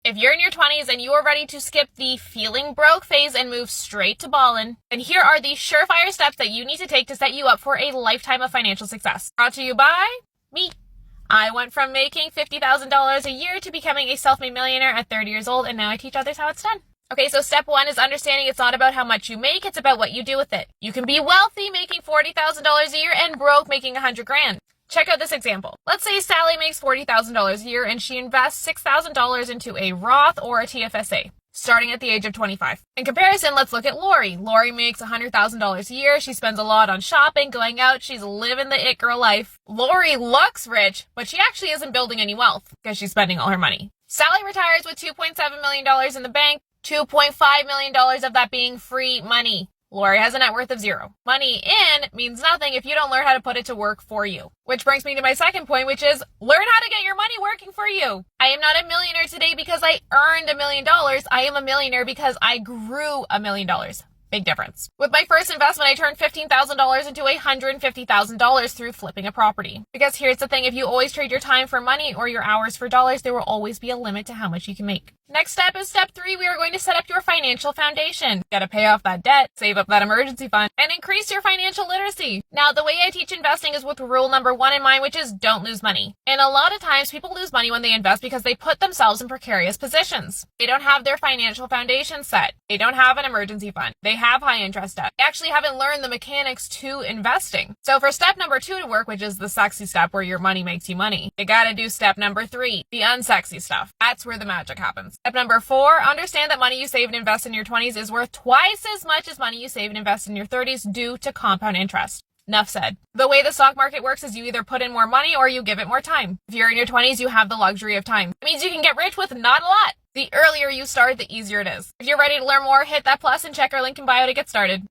If you're in your 20s and you are ready to skip the feeling broke phase and move straight to ballin', then here are the surefire steps that you need to take to set you up for a lifetime of financial success. Brought to you by me. I went from making $50,000 a year to becoming a self-made millionaire at 30 years old, and now I teach others how it's done. Okay, so step one is understanding it's not about how much you make, it's about what you do with it. You can be wealthy making $40,000 a year and broke making $100,000. Check out this example. Let's say Sally makes $40,000 a year and she invests $6,000 into a Roth or a TFSA, starting at the age of 25. In comparison, let's look at Lori. Lori makes $100,000 a year. She spends a lot on shopping, going out. She's living the it girl life. Lori looks rich, but she actually isn't building any wealth because she's spending all her money. Sally retires with $2.7 million in the bank, $2.5 million of that being free money. Lori has a net worth of zero. Money in means nothing if you don't learn how to put it to work for you. Which brings me to my second point, which is learn how to get your money working for you. I am not a millionaire today because I earned $1 million. I am a millionaire because I grew $1 million. Big difference. With my first investment, I turned $15,000 into $150,000 through flipping a property. Because here's the thing, if you always trade your time for money or your hours for dollars, there will always be a limit to how much you can make. Next step is step 3. We are going to set up your financial foundation. You gotta pay off that debt, save up that emergency fund, and increase your financial literacy. Now, the way I teach investing is with rule number 1 in mind, which is don't lose money. And a lot of times people lose money when they invest because they put themselves in precarious positions. They don't have their financial foundation set. They don't have an emergency fund. They have high interest debt. They actually haven't learned the mechanics to investing. So for step number 2 to work, which is the sexy step where your money makes you money, you gotta do step number 3, the unsexy stuff. That's where the magic happens. Step number 4, understand that money you save and invest in your 20s is worth twice as much as money you save and invest in your 30s due to compound interest. Enough said. The way the stock market works is you either put in more money or you give it more time. If you're in your 20s, you have the luxury of time. It means you can get rich with not a lot. The earlier you start, the easier it is. If you're ready to learn more, hit that plus and check our link in bio to get started.